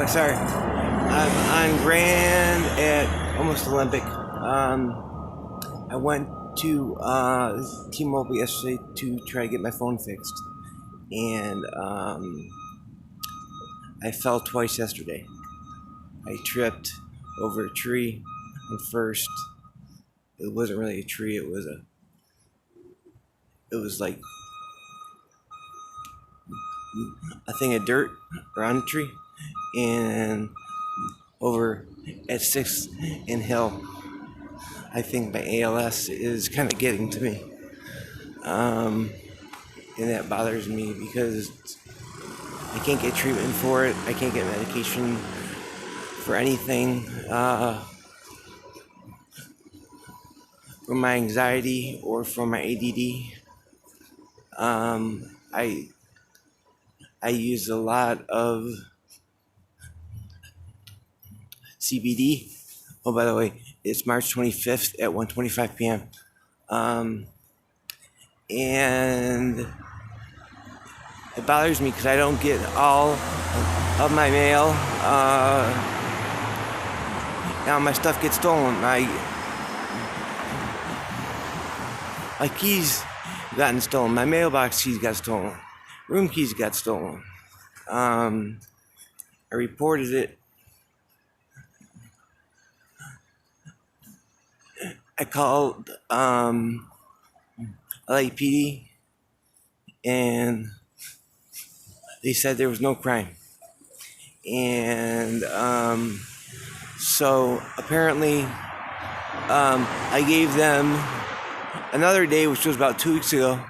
Oh, sorry. I'm on Grand at almost Olympic. I went to T-Mobile yesterday to try to get my phone fixed, and I fell twice yesterday. I tripped over a tree, and first, it wasn't really a tree. It was like a thing of dirt around the tree, and over at 6th and Hill. I think my ALS is kind of getting to me, and that bothers me because I can't get treatment for it. I can't get medication for anything, for my anxiety or for my ADD. I use a lot of CBD. Oh, by the way, it's March 25th at 1:25 p.m. And it bothers me because I don't get all of my mail. Now my stuff gets stolen. My keys gotten stolen. My mailbox keys got stolen. Room keys got stolen. I reported it. I called LAPD, and they said there was no crime. And so apparently I gave them another day, which was about 2 weeks ago.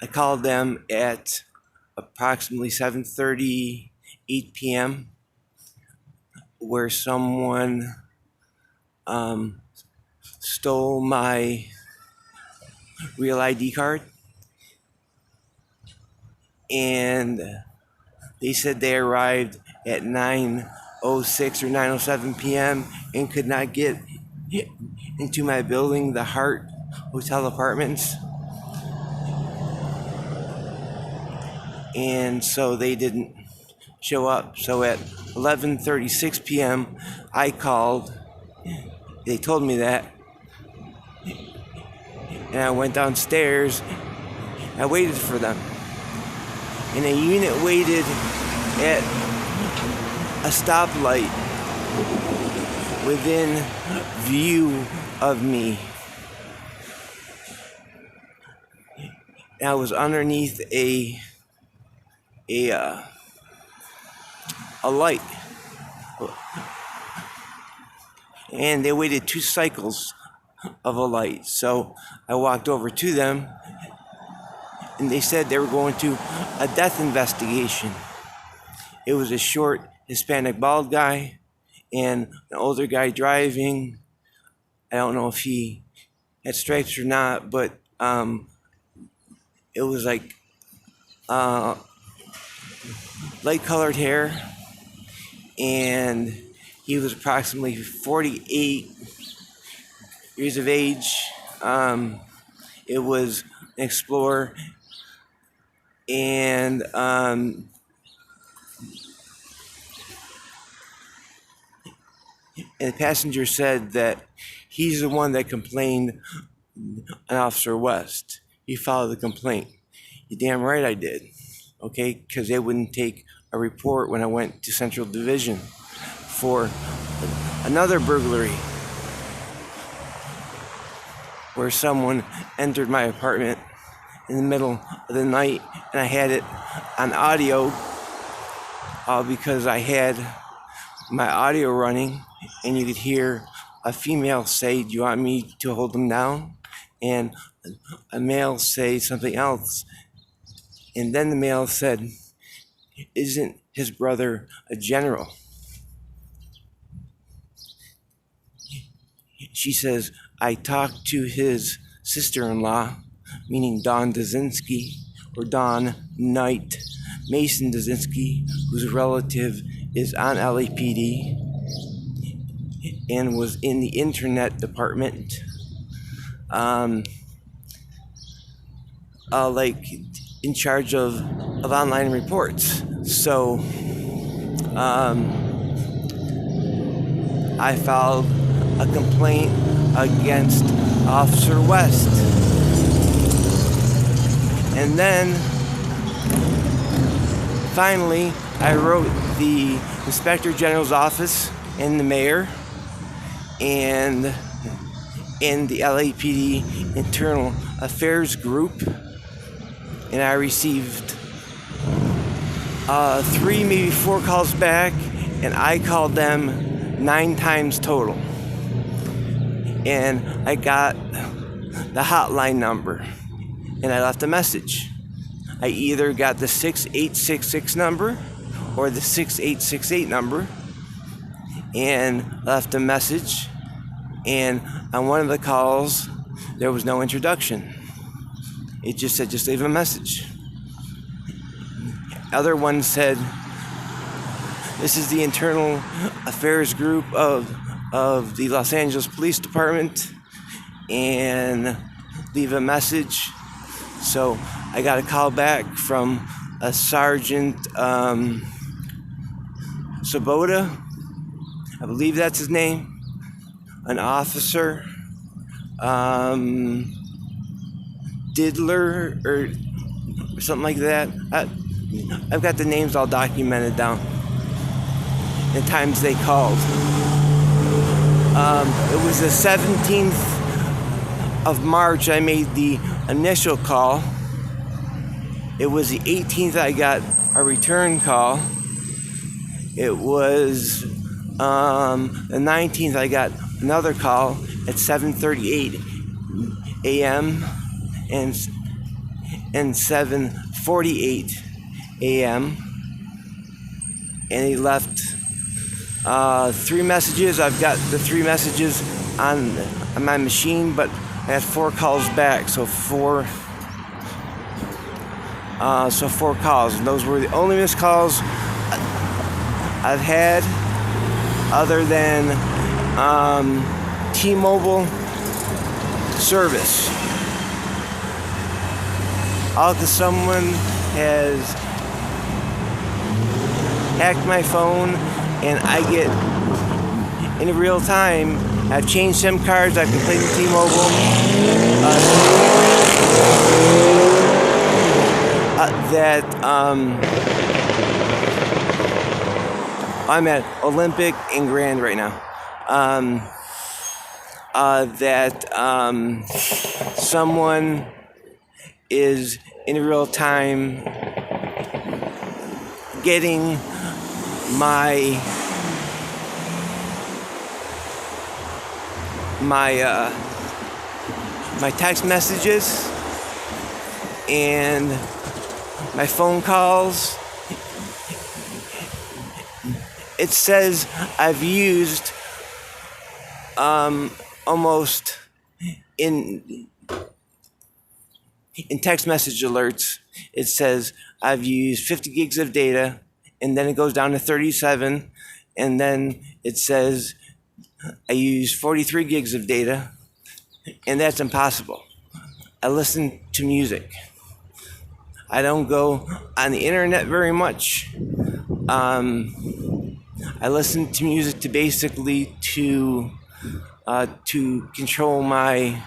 I called them at approximately 7:38 p.m. where someone stole my real ID card, and they said they arrived at 9:06 or 9:07 p.m. and could not get into my building, the Hart Hotel Apartments, and so they didn't show up. So at 11:36 p.m. I called. They told me that, and I went downstairs. I waited for them, and a unit waited at a stoplight within view of me. And I was underneath a light, and they waited 2 cycles of a light. So I walked over to them, and they said they were going to a death investigation. It was a short Hispanic bald guy and an older guy driving. I don't know if he had stripes or not, but it was like light colored hair, and he was approximately 48 years of age. It was an Explorer, and the passenger said that he's the one that complained on Officer West. He filed the complaint. You damn right I did. Okay, because they wouldn't take a report when I went to Central Division for another burglary where someone entered my apartment in the middle of the night, and I had it on audio because I had my audio running, and you could hear a female say, "Do you want me to hold him down?" and a male say something else. And then the male said, "Isn't his brother a general?" She says, "I talked to his sister-in-law," meaning Dawn Dziezynski, or Dawn Knight Mason Dziezynski, whose relative is on LAPD and was in the internet department, like in charge of online reports. So I filed a complaint against Officer West. And then finally I wrote the Inspector General's office and the mayor and in the LAPD Internal Affairs group, and I received 3, maybe 4 calls back, and I called them 9 times total. And I got the hotline number, and I left a message. I either got the 6866 number or the 6868 number, and left a message. And on one of the calls, there was no introduction. It just said, just leave a message. Other one said, this is the Internal Affairs group of the Los Angeles Police Department, and leave a message. So I got a call back from a Sergeant Sabota, I believe that's his name, an officer, Diddler or something like that. I've got the names all documented down, the times they called. It was the 17th of March I made the initial call. It was the 18th I got a return call. It was the 19th I got another call at 7:38 a.m. and 7:48 a.m. and he left 3 messages. I've got the 3 messages on my machine, but I had 4 calls back, so 4 calls, and those were the only missed calls I've had, other than T-Mobile service. All because someone has hacked my phone, and I get in real time. I've changed SIM cards. I've completed T-Mobile. I'm at Olympic and Grand right now. Someone is in real time getting my text messages and my phone calls. It says I've used almost in text message alerts, it says I've used 50 gigs of data, and then it goes down to 37, and then it says I use 43 gigs of data, and that's impossible. I listen to music. I don't go on the internet very much. I listen to music to basically to control my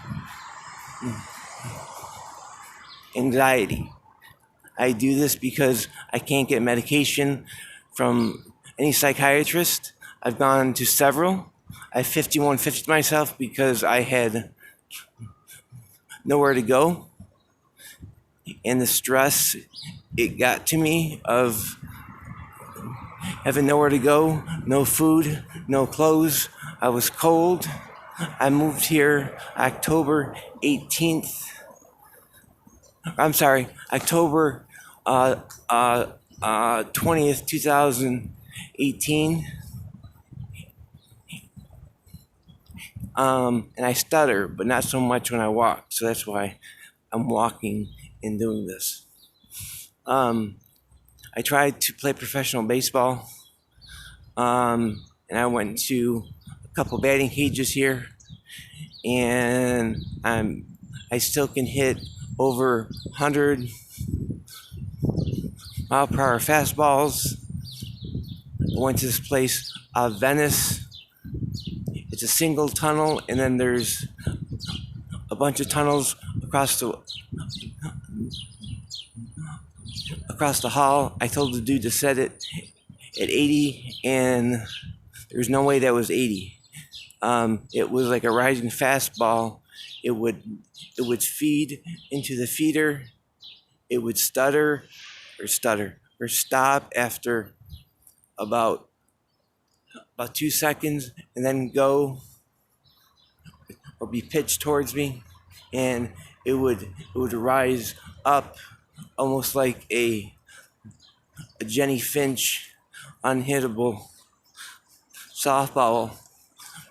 anxiety. I do this because I can't get medication from any psychiatrist. I've gone to several. I 5150'd myself because I had nowhere to go. And the stress it got to me of having nowhere to go, no food, no clothes. I was cold. I moved here October 18th. I'm sorry, October 20th, 2018. And I stutter, but not so much when I walk. So that's why I'm walking and doing this. I tried to play professional baseball. And I went to a couple batting cages here. And I still can hit over 100 mile per hour fastballs. I went to this place, Venice. It's a single tunnel, and then there's a bunch of tunnels across the hall. I told the dude to set it at 80, and there was no way that was 80. It was like a rising fastball. It would feed into the feeder. It would stutter or stop after about 2 seconds, and then go or be pitched towards me, and it would rise up almost like a Jenny Finch unhittable softball.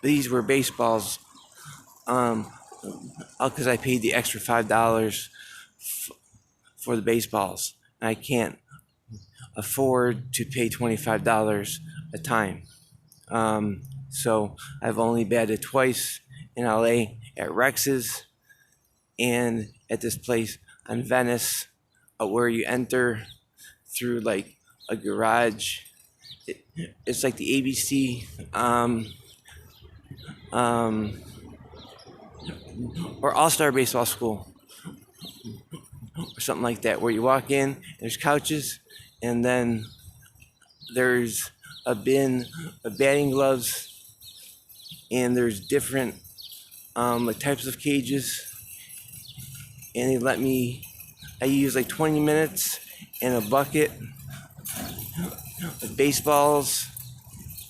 These were baseballs, because I paid the extra $5 for the baseballs. I can't afford to pay $25 a time. So I've only batted twice in LA at Rex's and at this place on Venice, where you enter through like a garage. It's like the ABC or All-Star Baseball School or something like that, where you walk in, there's couches, and then there's a bin of batting gloves, and there's different like types of cages, and I use like 20 minutes in a bucket of baseballs,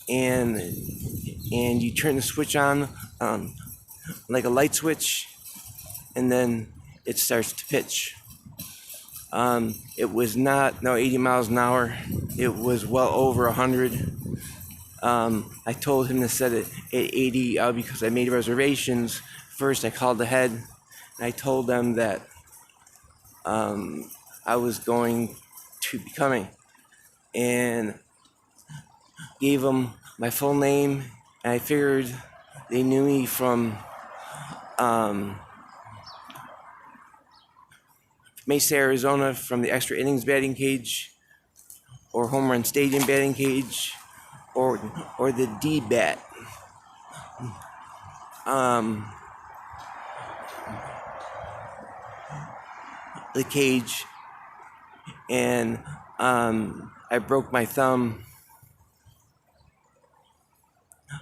and you turn the switch on like a light switch, and then it starts to pitch. It was not 80 miles an hour. It was well over 100. I told him to set it at 80 because I made reservations. First, I called ahead, and I told them that I was going to be coming, and gave them my full name, and I figured they knew me from Mesa, Arizona, from the extra innings batting cage, or home run stadium batting cage, or the D-bat. The cage, and I broke my thumb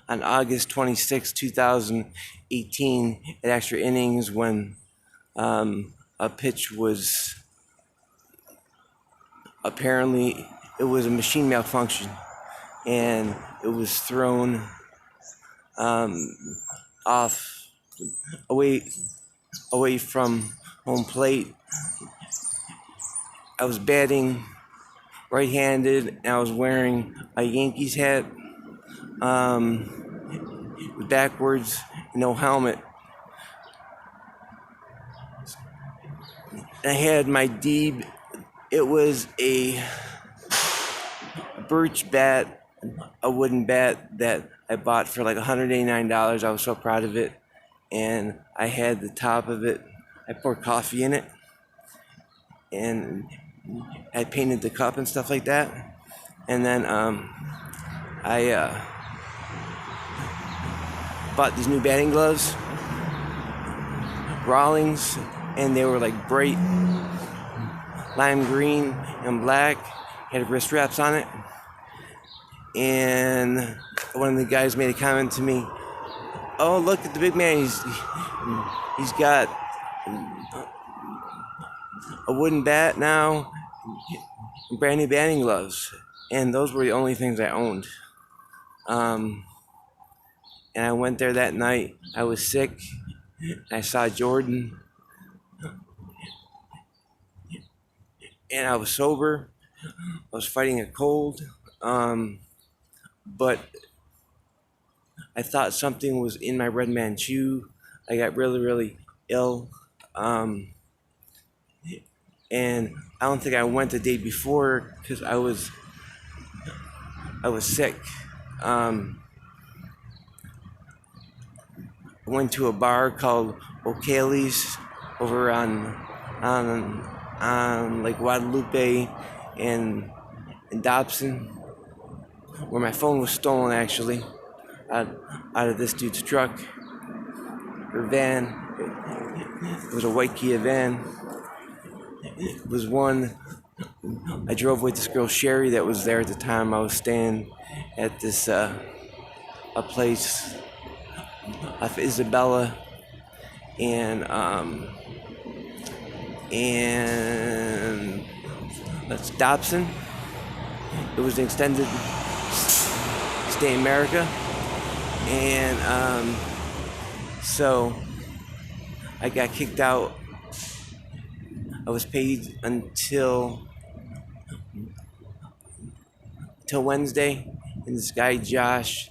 on August 26, 2018 at extra innings, when a pitch was apparently, it was a machine malfunction, and it was thrown off away from home plate. I was batting right-handed, and I was wearing a Yankees hat, backwards, no helmet. I had my D. It was a birch bat, a wooden bat that I bought for like $189. I was so proud of it, and I had the top of it. I poured coffee in it, and I painted the cup and stuff like that. And then I bought these new batting gloves, Rawlings, and they were like bright lime green and black, had wrist wraps on it. And one of the guys made a comment to me, "Oh, look at the big man, he's got a wooden bat now, and brand new batting gloves." And those were the only things I owned. And I went there that night. I was sick. I saw Jordan, and I was sober. I was fighting a cold, but I thought something was in my Red Man chew. I got really, really ill, and I don't think I went the day before because I was sick. I went to a bar called O'Kaylee's over on like Guadalupe and Dobson, where my phone was stolen actually, out of this dude's truck or van. It was a white Kia van. It was one. I drove with this girl Sherry that was there at the time. I was staying at this a place off Isabella, and that's Dobson. It was an extended stay in America, and so I got kicked out. I was paid until Wednesday, and this guy Josh,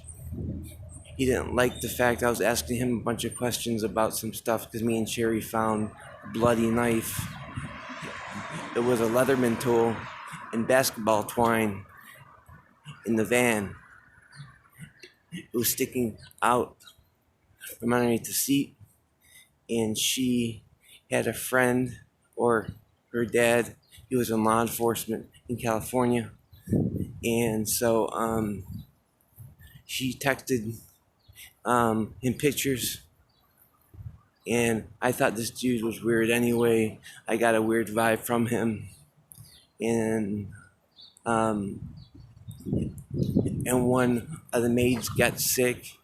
he didn't like the fact I was asking him a bunch of questions about some stuff because me and Sherry found a bloody knife. It was a Leatherman tool and basketball twine in the van. It was sticking out from underneath the seat, and she had a friend, or her dad, he was in law enforcement in California, and so she texted him pictures, and I thought this dude was weird anyway. I got a weird vibe from him, and one of the maids got sick,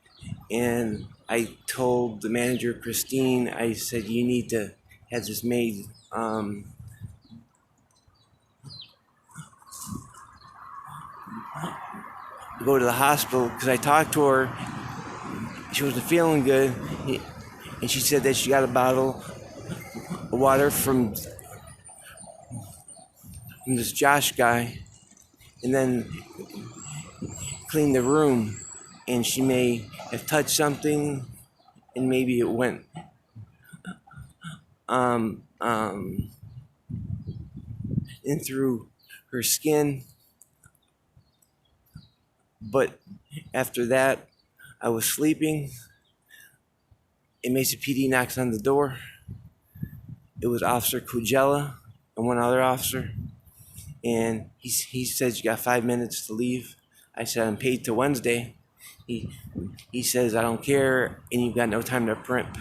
and I told the manager, Christine, I said, you need to have this maid go to the hospital, because I talked to her. She wasn't feeling good, and she said that she got a bottle of water from this Josh guy, and then cleaned the room, and she may have touched something, and maybe it went in through her skin. But after that, I was sleeping. A Mesa PD knocks on the door. It was Officer Kujella and one other officer, and he says, you got 5 minutes to leave. I said, I'm paid till Wednesday. He says, I don't care, and you've got no time to primp.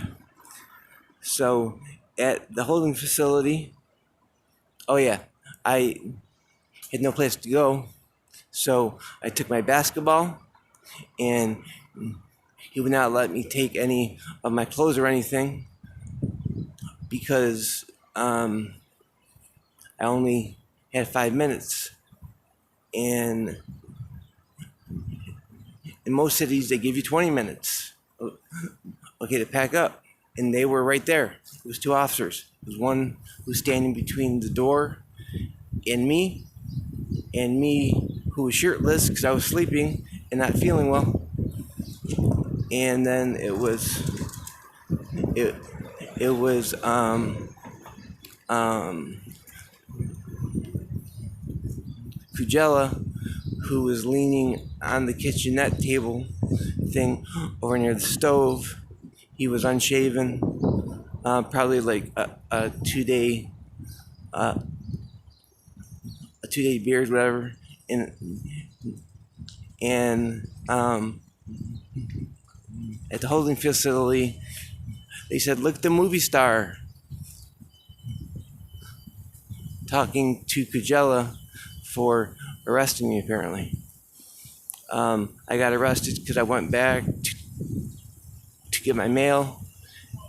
So at the holding facility, oh yeah, I had no place to go, so I took my basketball, and he would not let me take any of my clothes or anything because I only had 5 minutes. And in most cities, they give you 20 minutes, okay, to pack up. And they were right there. It was 2 officers. It was one who was standing between the door and me who was shirtless because I was sleeping and not feeling well. And then it was Kujella, who was leaning on the kitchenette table thing over near the stove. He was unshaven, probably like a 2-day beard, whatever. And at the holding facility, they said, look, the movie star, talking to Kujella for arresting me, apparently. I got arrested because I went back to get my mail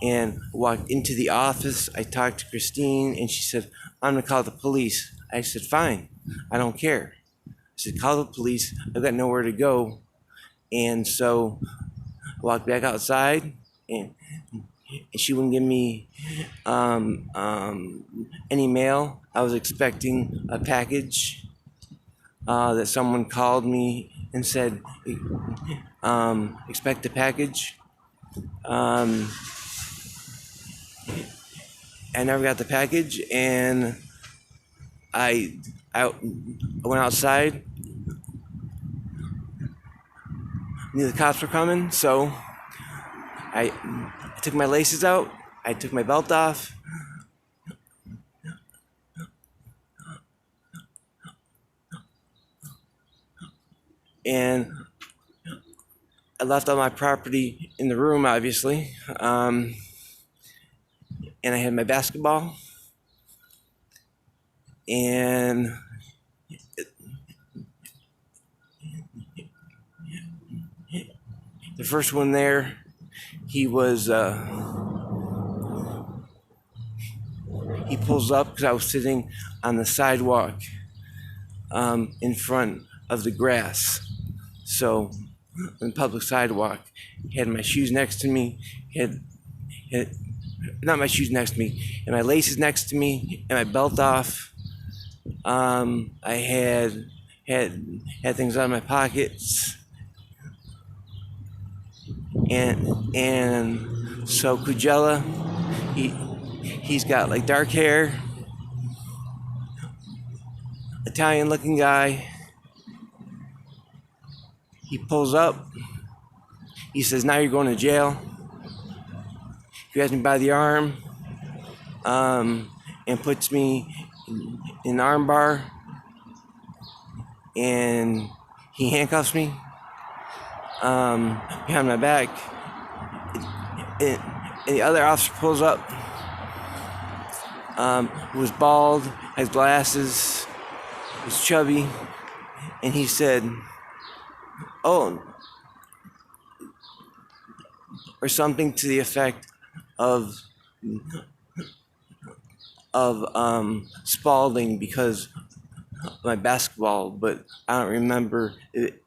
and walked into the office. I talked to Christine, and she said, I'm going to call the police. I said, fine, I don't care. I said, call the police. I've got nowhere to go. And so I walked back outside, and she wouldn't give me any mail. I was expecting a package that someone called me and said, expect a package. I never got the package, and I went outside. Knew the cops were coming, so I took my laces out. I took my belt off. and I left all my property in the room, obviously, and I had my basketball, and the first one there, he pulls up because I was sitting on the sidewalk in front of the grass. So, on the public sidewalk, he had my shoes next to me, not my shoes next to me, and my laces next to me, and my belt off. I had things out of my pockets, and so Kujella, he's got like dark hair, Italian looking guy. He pulls up. He says, "Now you're going to jail." He grabs me by the arm, and puts me in an arm bar, and he handcuffs me behind my back. And the other officer pulls up, who was bald, has glasses, was chubby, and he said, "Oh," or something to the effect of Spalding because of my basketball, but I don't remember it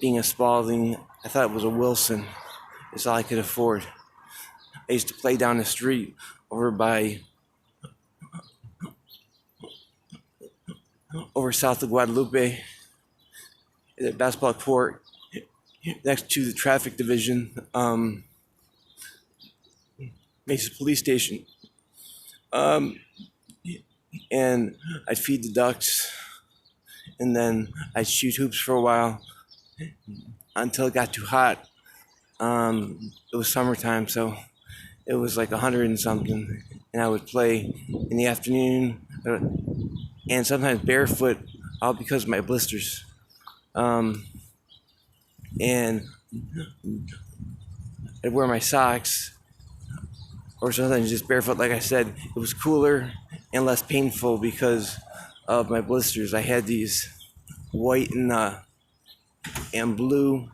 being a Spalding. I thought it was a Wilson. It's all I could afford. I used to play down the street over south of Guadalupe, at the basketball court next to the traffic division, Mesa Police Station. And I'd feed the ducks, and then I'd shoot hoops for a while until it got too hot. It was summertime, so it was like 100 and something, and I would play in the afternoon, and sometimes barefoot, all because of my blisters. And I'd wear my socks, or sometimes just barefoot. Like I said, it was cooler and less painful because of my blisters. I had these white and blue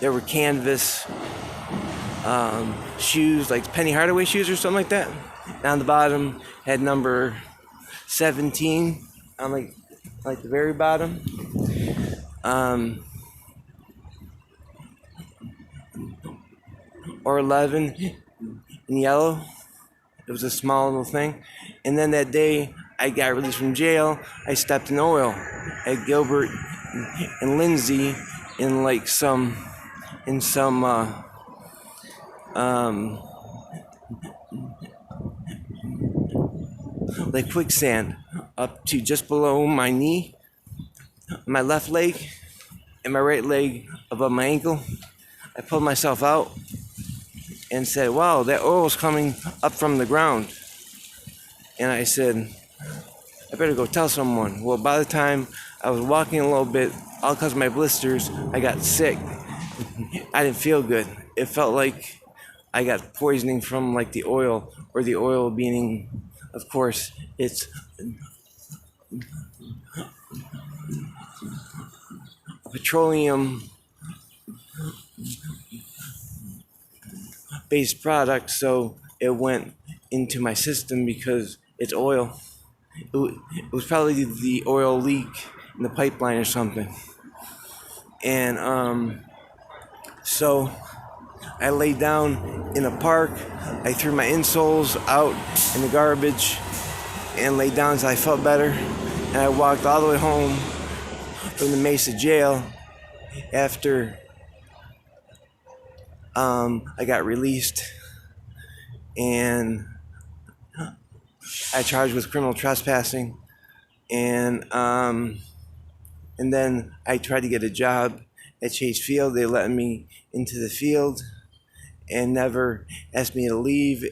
there were canvas shoes, like Penny Hardaway shoes or something like that. Down the bottom had number 17 on like the very bottom. Or 11 in yellow. It was a small little thing. And then that day I got released from jail, I stepped in oil at Gilbert and Lindsay in like like quicksand up to just below my knee, my left leg, and my right leg above my ankle. I pulled myself out and said, "Wow, that oil's coming up from the ground." And I said, "I better go tell someone." Well, by the time I was walking a little bit, all because of my blisters, I got sick. I didn't feel good. It felt like I got poisoning from like the oil, or the oil being, of course, it's petroleum based product, so it went into my system because it's oil. It was probably the oil leak in the pipeline or something. And so I laid down in a park. I threw my insoles out in the garbage and laid down until I felt better. And I walked all the way home from the Mesa jail after I got released, and I charged with criminal trespassing, and then I tried to get a job at Chase Field. They let me into the field and never asked me to leave,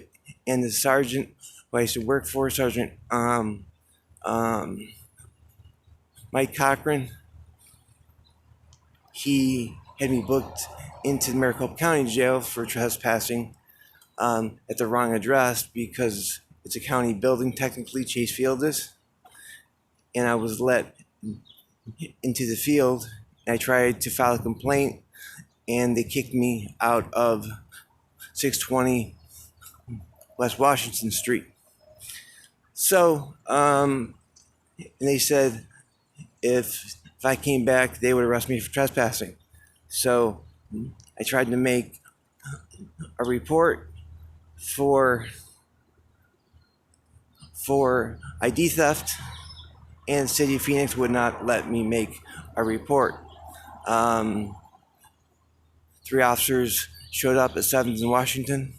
and the sergeant who I used to work for, Sergeant Mike Cochran. He had me booked into the Maricopa County Jail for trespassing at the wrong address because it's a county building, technically, Chase Field is. And I was let into the field, and I tried to file a complaint, and they kicked me out of 620 West Washington Street. So, and they said if I came back, they would arrest me for trespassing. So I tried to make a report for ID theft, and the city of Phoenix would not let me make a report. 3 officers showed up at 7th in Washington,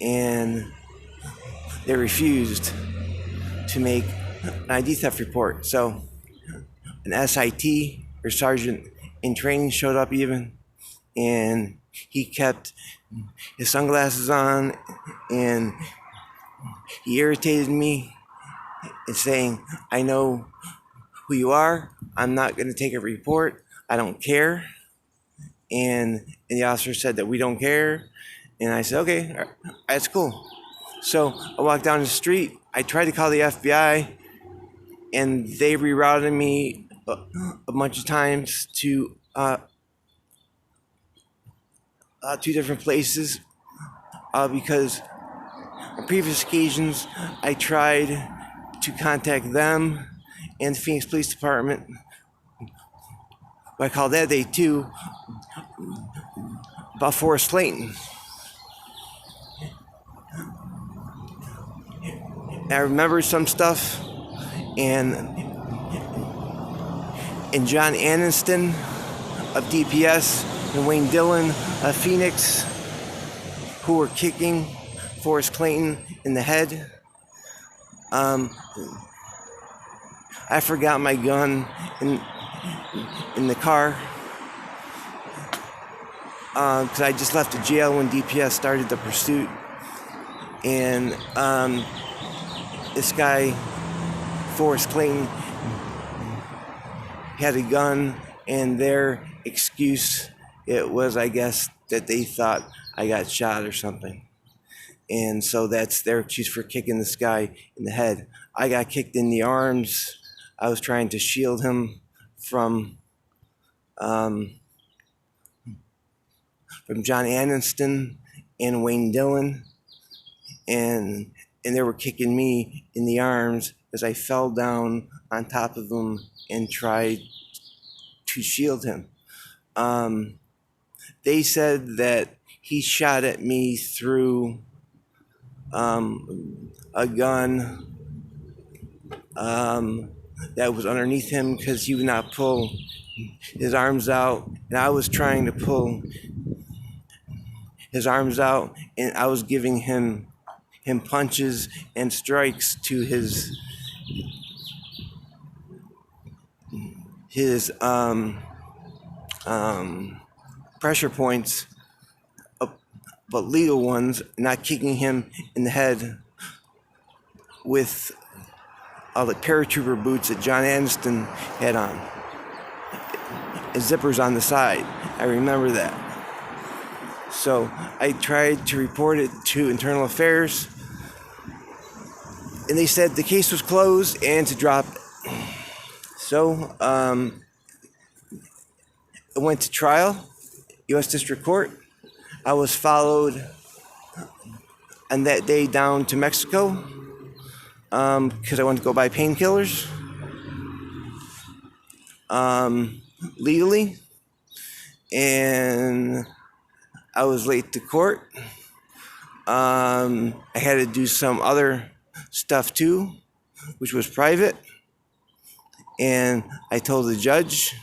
and they refused to make an ID theft report. So an SIT, or sergeant in training, showed up even, and he kept his sunglasses on, and he irritated me and saying, I know who you are, I'm not going to take a report, I don't care. And the officer said that we don't care, and I said, okay, that's cool. So I walked down the street, I tried to call the FBI, and they rerouted me a bunch of times to 2 different places because on previous occasions I tried to contact them and the Phoenix Police Department. But I called that day too about Forrest Clayton. And I remember some stuff, and John Aniston of DPS and Wayne Dillon of Phoenix, who were kicking Forrest Clayton in the head. I forgot my gun in the car because I just left the jail when DPS started the pursuit, and this guy Forrest Clayton had a gun, and their excuse, it was, I guess, that they thought I got shot or something. And so that's their excuse for kicking this guy in the head. I got kicked in the arms. I was trying to shield him from John Aniston and Wayne Dillon, and they were kicking me in the arms as I fell down on top of them and tried to shield him. They said that he shot at me through a gun that was underneath him because he would not pull his arms out, and I was trying to pull his arms out, and I was giving him punches and strikes to his pressure points, but legal ones, not kicking him in the head with all the paratrooper boots that John Aniston had on, and zippers on the side. I remember that. So I tried to report it to Internal Affairs, and they said the case was closed and to drop it. So I went to trial, U.S. District Court. I was followed on that day down to Mexico because I wanted to go buy painkillers legally, and I was late to court. I had to do some other stuff too, which was private, and I told the judge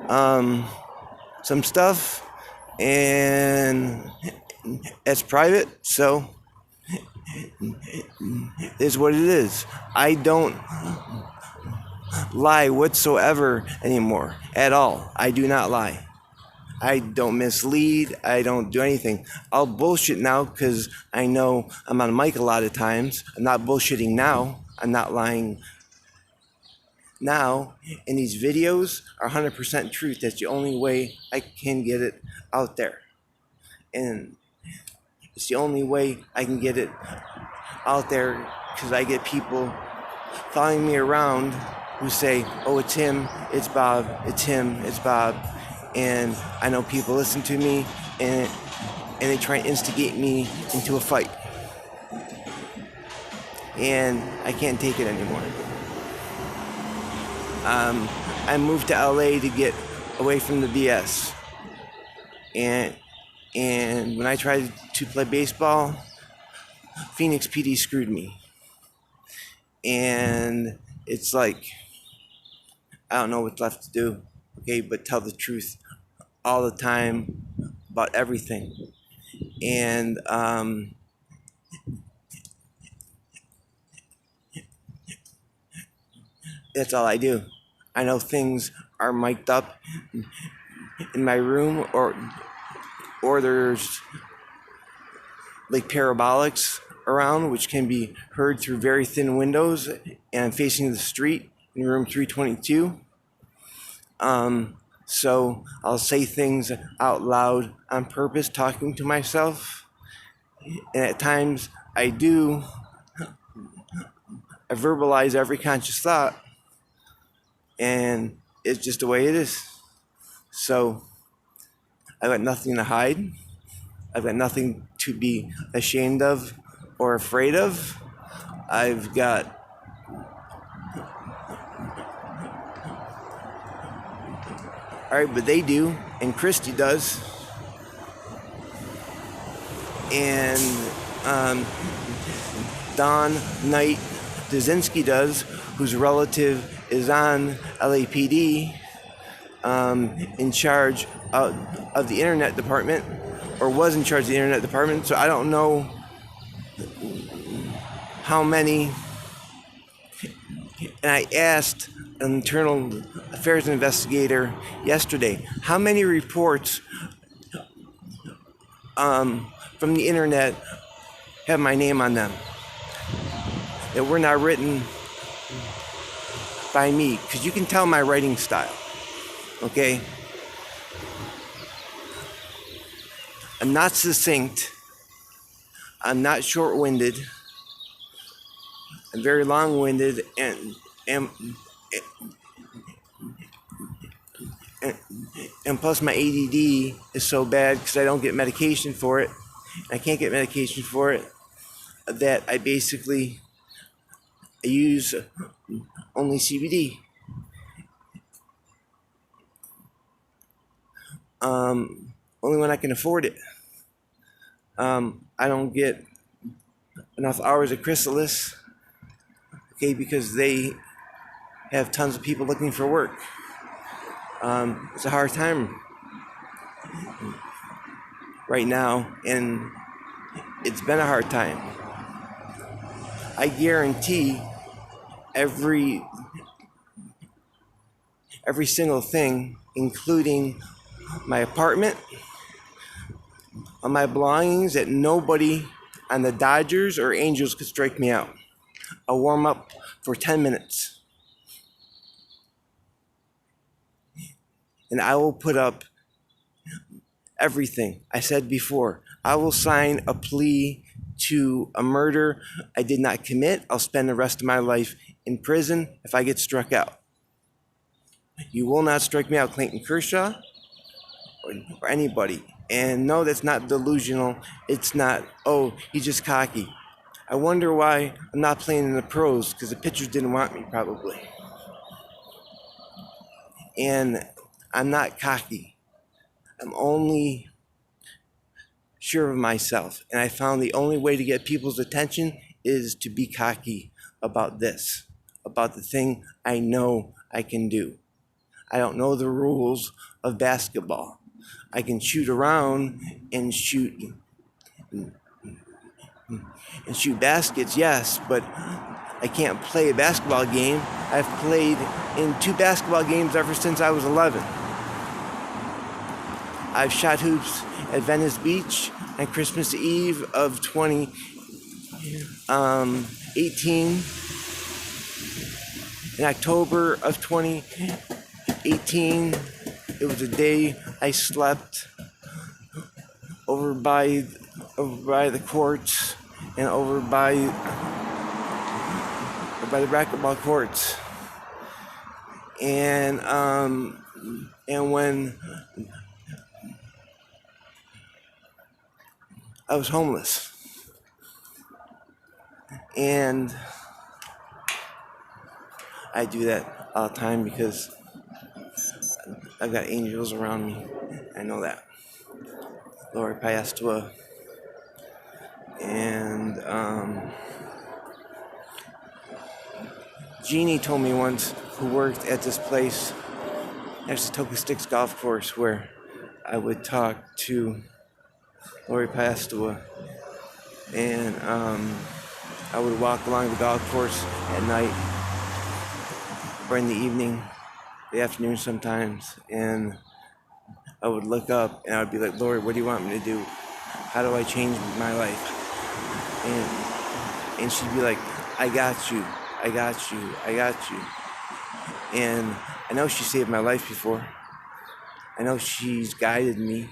some stuff, and it's private, so it is what it is. I don't lie whatsoever anymore, at all. I do not lie. I don't mislead. I don't do anything. I'll bullshit now because I know I'm on mic a lot of times. I'm not bullshitting now. I'm not lying now. And these videos are 100% truth. That's the only way I can get it out there. And it's the only way I can get it out there because I get people following me around who say, oh, it's him, it's Bob, it's him, it's Bob. And I know people listen to me and they try and instigate me into a fight. And I can't take it anymore. I moved to LA to get away from the BS. And when I tried to play baseball, Phoenix PD screwed me. And it's like, I don't know what's left to do, okay, but tell the truth all the time about everything. And that's all I do. I know things are mic'd up in my room or there's like parabolics around which can be heard through very thin windows, and I'm facing the street in room 322. So I'll say things out loud on purpose, talking to myself. And at times I verbalize every conscious thought. And it's just the way it is. So I've got nothing to hide. I've got nothing to be ashamed of or afraid of. I've got all right, but they do, and Christy does, and Don Knight Dziezynski does, whose relative is on LAPD, in charge of the internet department, or was in charge of the internet department. So I don't know how many. And I asked an internal affairs investigator yesterday, how many reports from the internet have my name on them that were not written by me? Because you can tell my writing style, okay? I'm not succinct. I'm not short-winded. I'm very long-winded, and plus my ADD is so bad because I don't get medication for it. I can't get medication for it, that I basically use only CBD. Only when I can afford it. I don't get enough hours of Chrysalis, okay, because they have tons of people looking for work. It's a hard time right now, and it's been a hard time. I guarantee every single thing, including my apartment, on my belongings, that nobody on the Dodgers or Angels could strike me out. I'll warm up for 10 minutes. And I will put up everything. I said before, I will sign a plea to a murder I did not commit. I'll spend the rest of my life in prison if I get struck out. You will not strike me out, Clayton Kershaw, or anybody. And no, that's not delusional. It's not, oh, he's just cocky. I wonder why I'm not playing in the pros, because the pitchers didn't want me, probably. And I'm not cocky. I'm only sure of myself. And I found the only way to get people's attention is to be cocky about this, about the thing I know I can do. I don't know the rules of basketball. I can shoot around and shoot baskets, yes, but I can't play a basketball game. I've played in 2 basketball games ever since I was 11. I've shot hoops at Venice Beach on Christmas Eve of 2018. In October of 2018, it was a day I slept over by the courts and over by the racquetball courts. And when I was homeless, and I do that all the time because I've got angels around me. I know that. Lori Piestewa. And Jeannie told me once, who worked at this place, next to Toka Sticks Golf Course, where I would talk to Lori Piestewa, and I would walk along the golf course at night or in the evening, the afternoon sometimes, and I would look up and I would be like, Lori, what do you want me to do? How do I change my life? And she'd be like, I got you. And I know she saved my life before. I know she's guided me.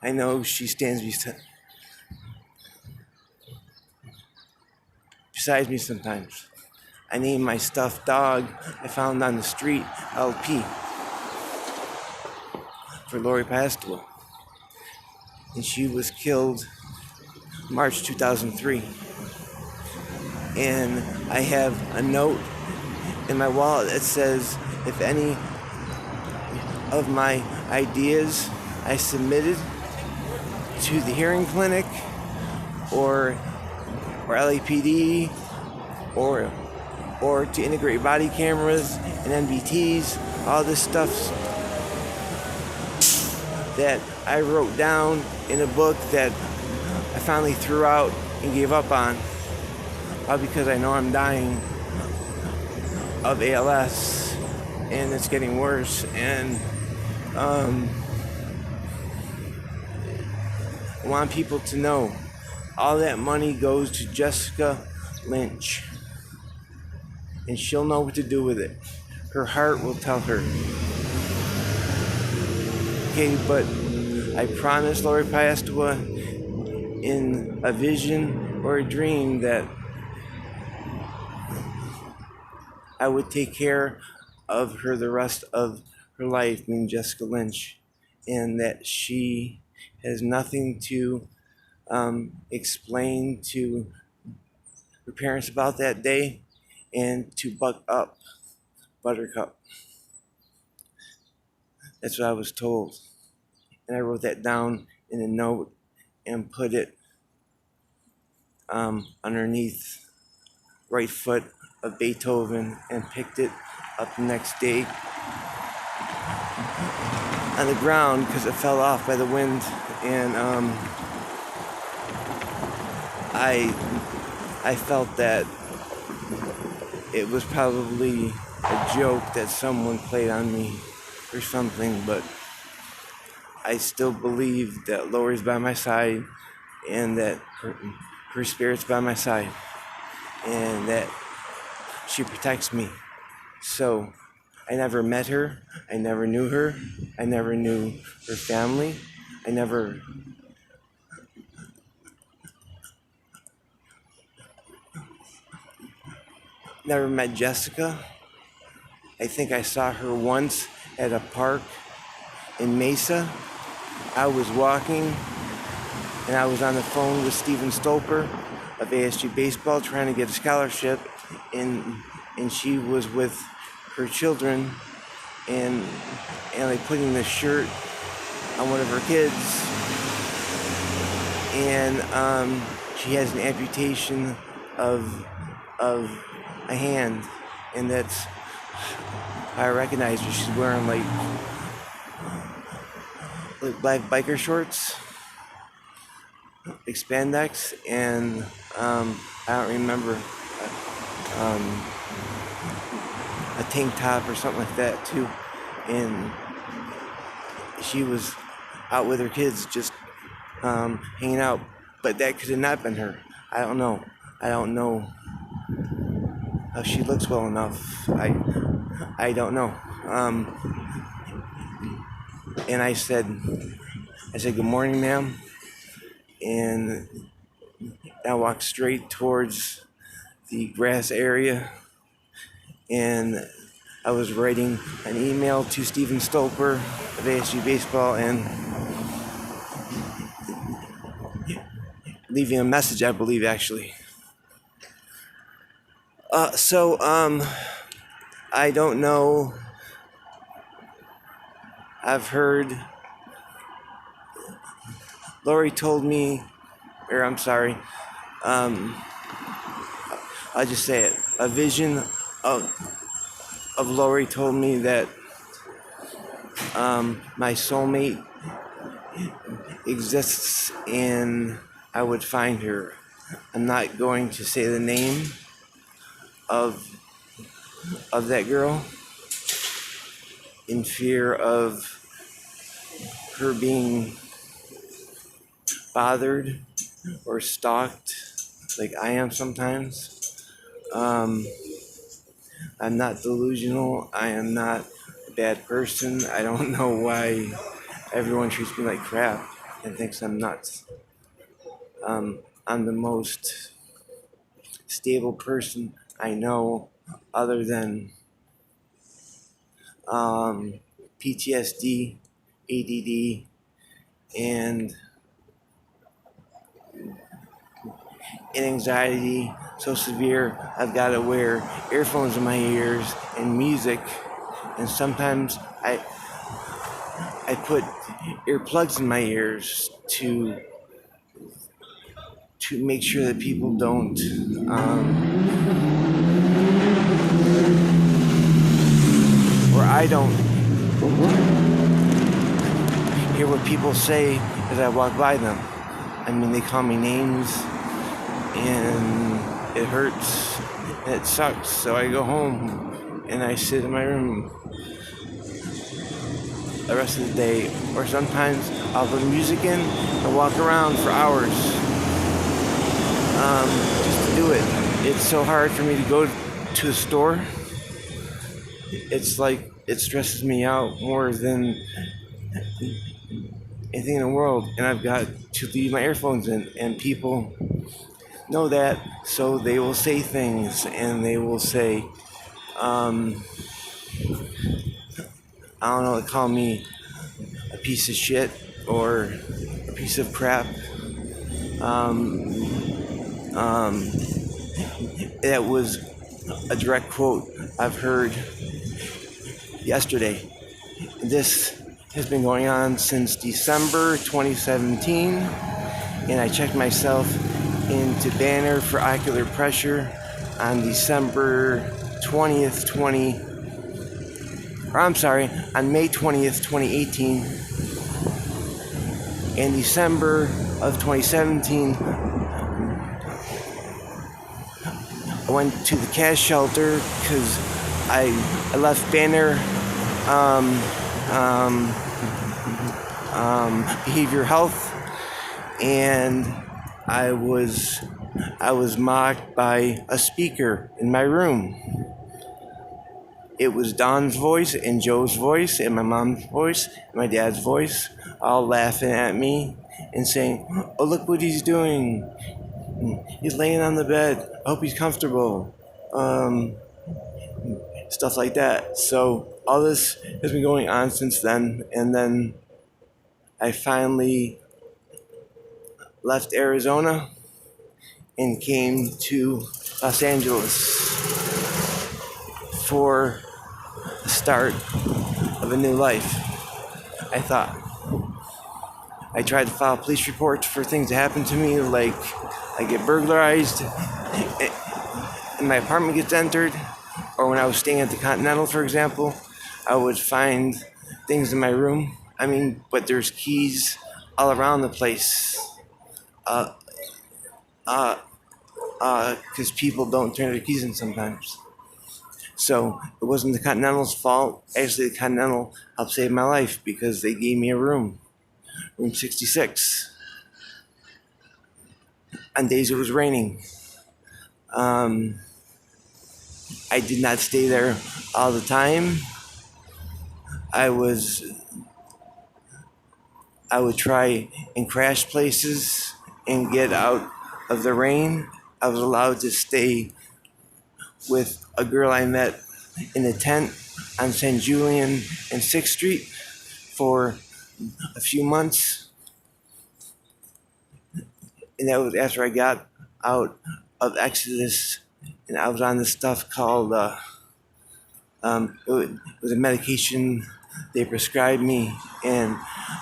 I know she stands beside me sometimes. I named my stuffed dog I found on the street LP for Lori Piestewa. And she was killed March 2003. And I have a note in my wallet that says, if any of my ideas I submitted to the hearing clinic or LAPD or to integrate body cameras and NBTs, all this stuff that I wrote down in a book that I finally threw out and gave up on, all because I know I'm dying of ALS and it's getting worse. And I want people to know all that money goes to Jessica Lynch, and she'll know what to do with it. Her heart will tell her. Okay, but I promised Lori Piestewa in a vision or a dream that I would take care of her the rest of her life, meaning Jessica Lynch, and that she has nothing to explain to her parents about that day, and to buck up Buttercup. That's what I was told. And I wrote that down in a note and put it underneath right foot of Beethoven, and picked it up the next day on the ground because it fell off by the wind. And I felt that it was probably a joke that someone played on me or something, but I still believe that Lori's by my side, and that her spirit's by my side, and that she protects me. So I never met her, I never knew her, I never knew her family, I never met Jessica. I think I saw her once at a park in Mesa. I was walking and I was on the phone with Steven Stolper of A.s.u baseball trying to get a scholarship, and she was with her children and like putting the shirt on one of her kids, and she has an amputation of a hand, and that's how I recognize her. She's wearing like black biker shorts, spandex, and I don't remember, a tank top or something like that too. And she was out with her kids, just hanging out. But that could have not been her. I don't know. I don't know how she looks well enough. I don't know. And I said, good morning, ma'am. And I walked straight towards the grass area. And I was writing an email to Steven Stolper of A.s.u Baseball and leaving a message, I believe, actually. So I don't know. I've heard Lori told me, or I'm sorry, I'll just say it. A vision of Lori told me that my soulmate exists and I would find her. I'm not going to say the name of that girl in fear of her being bothered or stalked like I am sometimes. I'm not delusional. I am not a bad person. I don't know why everyone treats me like crap and thinks I'm nuts. I'm the most stable person I know other than PTSD, ADD, and anxiety so severe I've got to wear earphones in my ears and music, and sometimes I put earplugs in my ears to make sure that people don't or I don't hear what people say as I walk by them. I mean, they call me names and it hurts and it sucks, so I go home and I sit in my room the rest of the day, or sometimes I'll put music in and walk around for hours just to do it. It's so hard for me to go to a store. It's like it stresses me out more than anything in the world, and I've got to leave my earphones in, and people know that, so they will say things, and they will say, I don't know, they call me a piece of shit or a piece of crap. That was a direct quote I've heard yesterday. This has been going on since December 2017, and I checked myself into Banner for ocular pressure on December 20th, on May 20th, 2018. In December of 2017, I went to the cash shelter because I left Banner behavior health, and I was mocked by a speaker in my room. It was Don's voice and Joe's voice and my mom's voice and my dad's voice all laughing at me and saying, "Oh, look what he's doing. He's laying on the bed. I hope he's comfortable." Stuff like that. So all this has been going on since then, and then I finally left Arizona and came to Los Angeles for the start of a new life. I thought. I tried to file police reports for things that happened to me, like I get burglarized and my apartment gets entered, or when I was staying at the Continental, for example, I would find things in my room. I mean, but there's keys all around the place. Because people don't turn their keys in sometimes. So it wasn't the Continental's fault. Actually, the Continental helped save my life because they gave me a room 66, on days it was raining. I did not stay there all the time. I would try and crash places and get out of the rain. I was allowed to stay with a girl I met in a tent on St. Julian and 6th Street for a few months. And that was after I got out of Exodus, and I was on this stuff called, it was a medication they prescribed me, and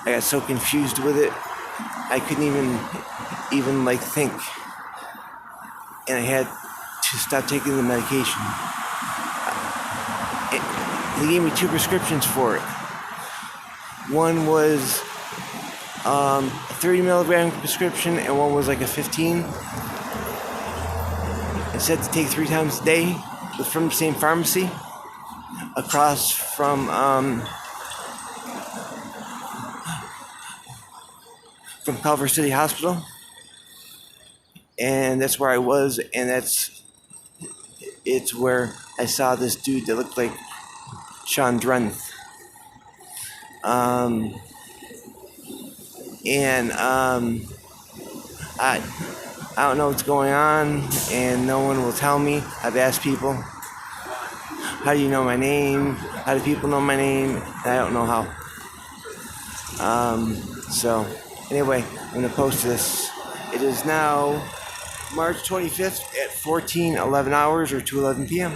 I got so confused with it, I couldn't even like think, and I had to stop taking the medication. They gave me 2 prescriptions for it. One was a 30 milligram prescription, and one was like a 15. It said to take 3 times a day. It was from the same pharmacy across from Culver City Hospital, and that's where I was, and it's where I saw this dude that looked like Sean Drenth. I don't know what's going on, and no one will tell me. I've asked people, how do you know my name? How do people know my name? And I don't know how. So anyway, I'm going to post this. It is now March 25th at 14:11 hours or 2:11 p.m.